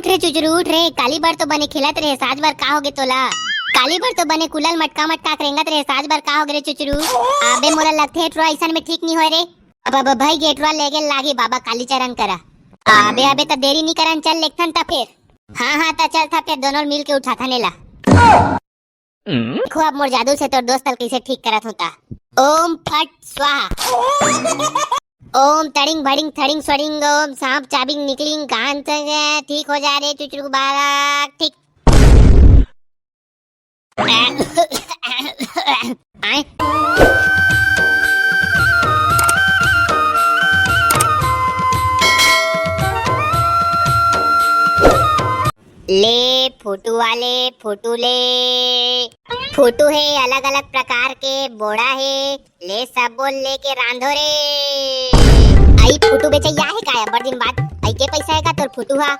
उठ रे चुचरू उठ रे, काली बार तो बने खिलत रहे, साज बार का होगे तोला। काली बार तो बने कुलल मटका मटका करेंगत रहे, साज बार का होगे रे चुचरू। अबे मोला लगथे हेटरो ऐसन में ठीक नहीं होय रे। अब भाई गेटवा लेगे लागी बाबा काली चरण करा। अबे अबे तो देरी नहीं करन, चल लेखथन ता फिर। हाँ तो चल था फिर, दोनों मिल के उठा था नेला। देखो अब मोर जादू से तोर दोस्त कैसे ठीक करत होता। ओम फट स्वाहा, ओम तड़िंग भड़िंग थड़िंग स्वड़िंग, ओम सांप चाबिंग निकलिंग कान से ठीक हो जा रे चुचरू बालक ठीक। आए ले फोटो वाले फोटो ले, फोटो है अलग अलग प्रकार के बोड़ा है, ले सब बोल लेके रांधो रे। आई फोटो बेचैया है का बड़ दिन बाद, आई के पैसा है का तोर फोटो हा।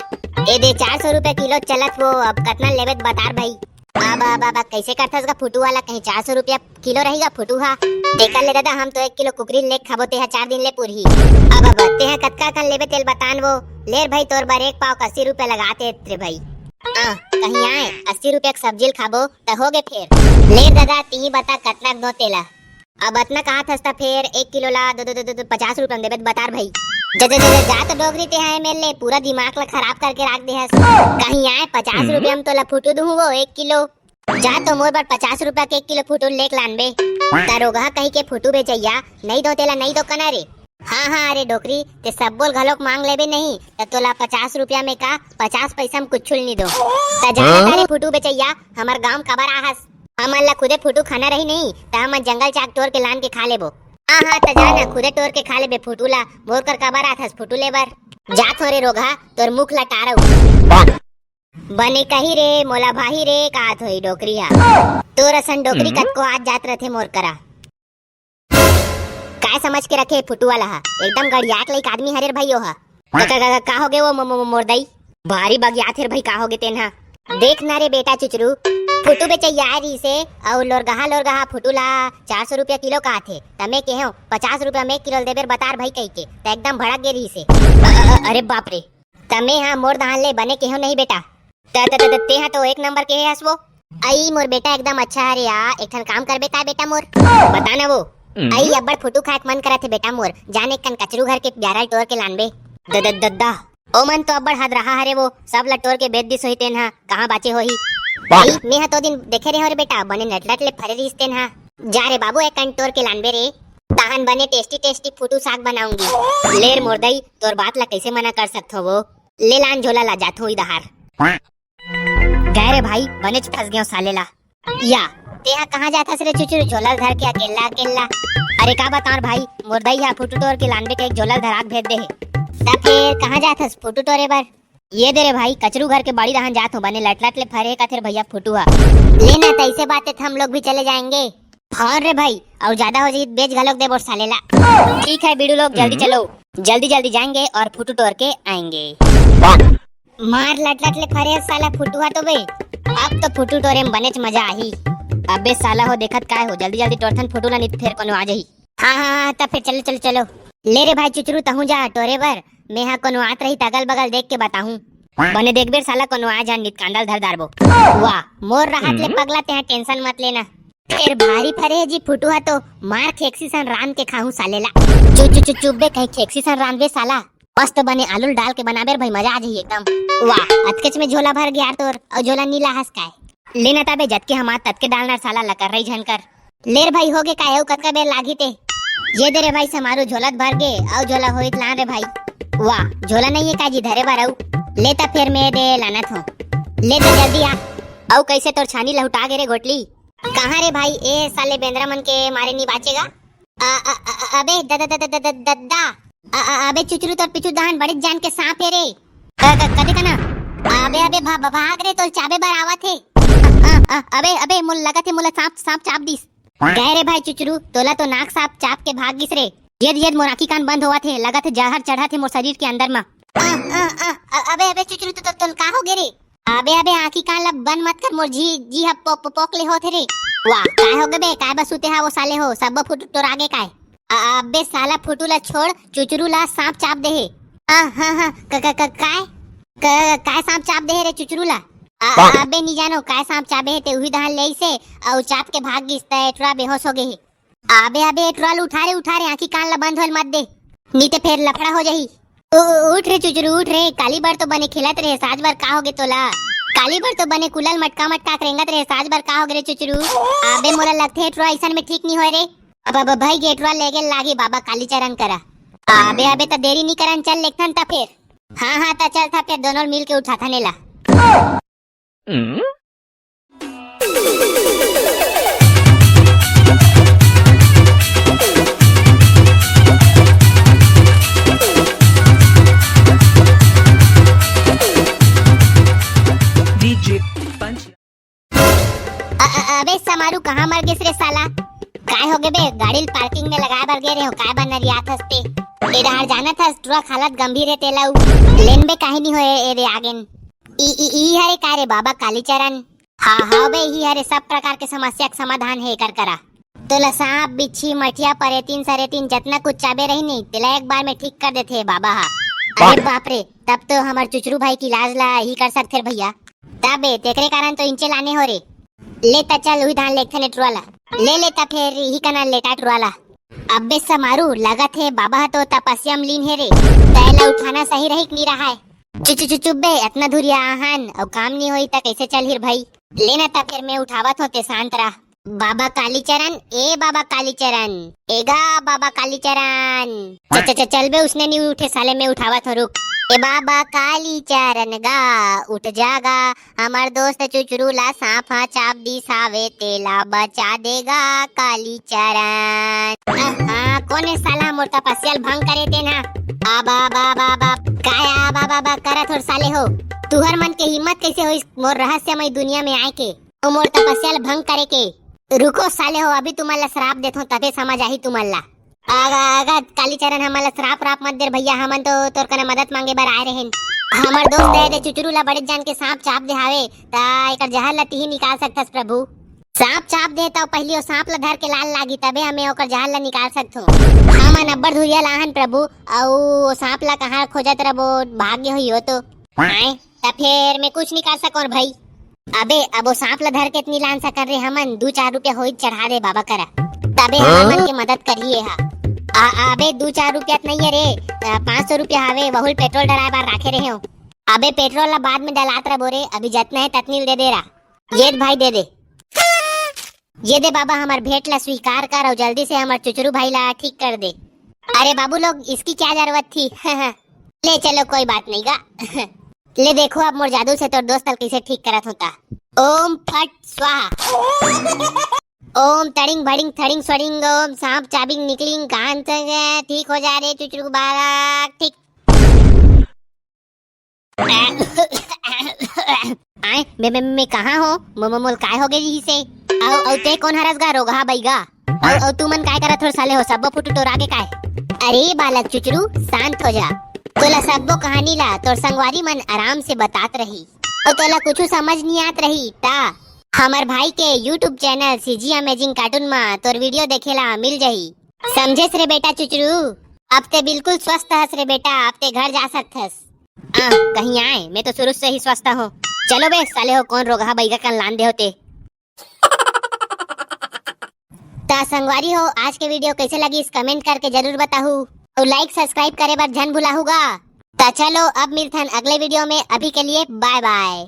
ए दे 400 रुपए किलो चलत वो, अब कितना लेवेत बतार भाई। अब कैसे करथस का फोटो वाला, कहीं 400 रुपया किलो रहेगा फोटो हा। देखा ले दादा हम तो 1 किलो कुकरी ले खाबो ते 4 दिन ले पूरी। अब बत्ते हैं कतका कन लेबे तेल बतान वो। ले भाई तोर बार 1 पाव का 80 रुपया लगाते रे भाई। कहीं आए 80 रुपया की सब्जी खाबो तो हो गए फिर। ले दादा ती बता कितना दो तेला। अब इतना कहा था फिर 1 किलो ला दो 50 रुपया देबे बतार भाई। जा तो डोगरी ते है मेरे पूरा दिमाग ला खराब करके रख दे हस। कहीं आए 50 रुपया हम तो ला फुटू दूं वो 1 किलो। जा तो मोर बार 50 रुपया के 1 किलो फुटू लेक लानबे। तारोगा कहीं के फुटू बेचैया नहीं दो तेला नहीं दो कना रे। हाँ अरे डोकरी ते सब बोल घलोक मांग लेबे नहीं तो तोला 50 रुपया में का 50 पैसा में कुछ नहीं दो। तारे फुटू बेचैया हमार गांव कबर आहस, हमन ला खुदे फुटू खाना रही नहीं तो हम जंगल चाक तोड़ के लान के खा लेबो। हाँ तो जाना खुदे तोड़ के खा लेबे फुटू ला, मोर कर कबर आथस फुटू लेबर। जा थोरे रोगा तोर मुख ला टारऊ बने कही रे मोला भाई रे का थोई डोकरी हा। तोर असन डोकरी कतको आज जात रथे मोर करा। काय समझ के रखे फुटू वाला हा, एकदम गड़ियाक लाइक आदमी हरे भैयो हा। का होगे वो मोर दई भारी बगियात है भाई, का होगे तेन देख ना रे बेटा चुचरू फुटू बेचैया रही से और लोरगहा फुटू ला 400 रुपया किलो का थे तमे के हो 50 रुपया में 1 किलो देबेर बतार भाई कही के तो एकदम भड़क गे रही से। अरे बाप रे तमे हाँ मोर दहान ले बने के हो नहीं बेटा, ते हाँ तो 1 नंबर के है वो। आई मोर बेटा एकदम अच्छा है रे। एक ठन काम कर बेटा बेटा मोर बताना वो। आई अब्बड़ फोटो खाए मन करा थे बेटा मोर, जाने कन कचरू घर के 11 टोर के लानबे। दद्दा ओ मन तो अब्बड़ हद रहा हरे वो, सब लटोर के बेद दिस होई तेन हा कहां बाचे होही। आई मैं हा तो दिन देखे रे हो रे बेटा बने नटलट ले फरे रिस तेन हा। जा रे बाबू 1 कन टोर के लानबे रे, ताहन बने टेस्टी फुटू साग बनाऊंगी। लेर मोरदई तोर बात ला कैसे मना कर सकथो वो, ले लान झोला ला जात होई दहार। गए रे भाई बने फंस गयो साले ला। या तेहा कहां जाता रे चुचुर झोला धर के अकेला। अरे का बताऊं भाई मोरदई हा फुटू तोर के लानबे के एक झोला धराक भेज दे है। तब फिर कहां जाथस फुटू तोरे बर। ये दे रे भाई कचरू घर के बाड़ी रहन जात हो, बने लटलट ले फरे का थे भैया फुटू हा। लेना तो ऐसे बात है हम लोग भी चले जाएंगे। हाँ रे भाई और ज्यादा हो जाए बेच घलोक दे बोर साले ला। ठीक है बीड़ू लोग जल्दी चलो, जल्दी जाएंगे और फुटू तोड़ के आएंगे। मार लटलट ले फरे साला फुटू हा तो बे, अब तो फुटू तोरे में बनेच मजा आही। अबे साला हो देखत काय हो जल्दी टोरथन फुटू ला नहीं फिर कोनो आ जाही। हाँ तब फिर चलो। ले रे भाई चुचरू तहु जा टोरे बर, मैं हा कोनो आत रही अगल बगल देख के बताहूं। बने देख बेर साला कोनो आ जान नित कांडल धर दारबो। वाह मोर राहत ले पगला ते टेंशन मत लेना। फिर भारी फरे जी फुटू हा तो मार खेक्सी सन रान के खाऊं साले ला। चुप बे कहीं खेक्सी सन रान बे साला, मस्त बने आलू डाल के बनाबे भाई मजा आ जाही एकदम। वाह अतकेच में झोला भर गया तोर और झोला नीला हंस काय लेना तबे जत के हमार ततके डालना साला लकर रही झनकर। लेर भाई होगे काय कतका बेर लागी ते। ये दे रे भाई समारो झोलत भर गे और झोला होइत लान रे भाई। वाह झोला नहीं है काजी धरे बारऊ। लेता फिर मैं दे लानत हो, ले तो जल्दी आ। औ कैसे तोर छानी लहुटा गे रे गोटली। कहां रे भाई ए साले बेंद्रा मन के मारे नहीं बाचेगा। अबे दद्दा अबे चुचरू तोर पिचू दहन बड़ी जान के सांप है रे। कदे कना अबे भाग रे तो चाबे बर आवत है। अबे मुल लगा थे मुला सांप चाप दिस। गए रे भाई चुचरू तोला तो नाक सांप चाप के भाग गिस रे। ये मोर आँखी कान बंद हुआ थे, लगा थे जहर चढ़ा थे मोर शरीर के अंदर में। अबे चुचरू तो का हो गे रे। अबे आँखी कान ला बंद मत कर, मोर जी हा पोक ले होथे रे। वाह काय हो गए बे काय बसुते हा वो साले हो सब फुटू तोर आगे काय। अबे साला फुटू ला छोड़ चुचरू ला सांप चाप दे है। हाँ काय काय सांप चाप दे रे चुचरूला अबे नहीं जानो काय सांप चाबे है ते उही धान ले से और चाप के भाग गिस ते एटरा बेहोश हो गए है अबे अबे एटरा उठा रे आंखी कान ला बंद होल मत दे नी ते फिर लफड़ा हो जाही उठ रे चुचरू उठ रे काली बार तो बने खिलत रहे साज बार का होगे तोला काली बार तो बने कुलल मटका मटका करेंगत रहे साज बार का होगे रे चुचरू अबे मोला लगथे एटरा ऐसन में ठीक नहीं होय रे अब भाई गेटवा ले गेल लागी बाबा काली चरण करा अबे अबे तो देरी नहीं करन चल लेखन ता फिर हाँ ता चल था फिर दोनों मिल के उठा था नेला अबे समारू कहाँ मर गिस रे साला काय हो गए बे गाड़ी पार्किंग में लगाए बर गे रे हो काय बनर यात हस्ते ए डहार जाना था तुरा हालत गंभीर है तेला लेन बे काहे नहीं होए ए रे आगेन ई हरे का रे बाबा कालीचरण हाँ बे ही हरे सब प्रकार के समस्या का समाधान है कर करा तोला सांप बिच्छी मठिया परेतीन सरेतीन जितना कुछ चाबे रही नहीं तेला एक बार में ठीक कर देते बाबा हा अरे बाप रे तब तो हमार चुचरू भाई की इलाज ला ही कर सकते भैया तबे तेकरे कारण तो इंचे लाने हो रे लेता चल वही धान लेखन एटवाला ले लेता फिर ही कना लेटा टुवाला अबे समारू लगत है बाबा तो तपस्या में लीन है रे तैला उठाना सही रही नहीं रहा है चुप बे इतना धुरिया आहन और काम नहीं होई ता कैसे चल हिर भाई लेना ता फिर मैं उठावत होते शांत रहा बाबा कालीचरण ए बाबा कालीचरण एगा बाबा कालीचरण चल बे उसने नहीं उठे साले में उठावत हो रुक ए बाबा कालीचरण गा उठ जागा हमार दोस्त चुचरू ला सांप चाप दी सावे तेला बचा देगा कालीचरण हाँ कौन है साला मोर तपस्या भंग करे थे ना आबा बाबा काया बाबा करा थोड़ साले हो तुहर मन के हिम्मत कैसे हो इस मोर रहस्यमय दुनिया में आए के तो मोर तपस्या भंग करे के रुको साले हो अभी तुम्हारा श्राप देता हूँ तबे समझ आई तुम्हारा आगा आगा कालीचरण हमारा श्राप राप मत दे भैया हमन तो तोर कना मदद मांगे बर आए रहे हमार दोस्त दे चुचरू ला बड़े जान के सांप चाप दे हावे ता एकर जहर ला ही निकाल सकथस प्रभु सांप चाप दे ता पहली ओ सांप ला धर के लाल लागी तबे हमें ओकर जहर ला निकाल सकथो हमन अब्बर धुरिया लाहन प्रभु औ सांप ला कहां खोजत रबो भाग्य होई हो तो आए ता फिर मैं कुछ नहीं कर सकौर भाई अबे अब वो सांप ला धर के इतनी लान सा कर रहे हमन 2-4 रुपया होई चढ़ा दे बाबा करा तबे हमन के मदद करिए हा अबे 2-4 रुपया नहीं है रे 500 रुपया हवे बहुल पेट्रोल डलाए बार रखे रहे हो अबे पेट्रोल ला बाद में डलात रह बोरे अभी जितना है ततनील दे दे रहा ये भाई दे दे ये दे बाबा हमार भेंट ला स्वीकार कर और जल्दी से हमार चुचरू भाई ला ठीक कर दे अरे बाबू लोग इसकी क्या जरूरत थी ले चलो कोई बात नहीं गा ले देखो अब मोर जादू से तो दोस्त कैसे ठीक करत होता ओम फट स्वाहा ओम तड़िंग भड़िंग थड़िंग स्वड़िंग ओम सांप चाबिंग निकलिंग कान से ठीक हो जा रे चुचरू बालक ठीक आए मैं कहाँ हो मोल काय हो गई से औ ते कौन हरस गा रोगा बैगा औ तू मन काय करत हो साले हो सब फुटू टोरा के काय अरे बालक चुचरू शांत हो जा तोला सबो कहानी ला तोर संगवारी मन आराम से बतात रही और तोला कुछ समझ नहीं आत रही ता हमार भाई के YouTube channel CG amazing cartoon में तोर वीडियो देखेला मिल जाही समझे रे बेटा चुचरू अब ते बिल्कुल स्वस्थ हस रे बेटा अब ते घर जा सकथस कहीं आए मैं तो शुरू से ही स्वस्थ हूँ चलो बे साले हो कौन रोगा बैगा कल लान दे होते ता संगवारी हो आज के वीडियो कैसे लगी इस कमेंट करके जरूर बताहू और लाइक सब्सक्राइब करे बार झन भुला होगा ता चलो अब मिलथन अगले वीडियो में अभी के लिए बाय बाय।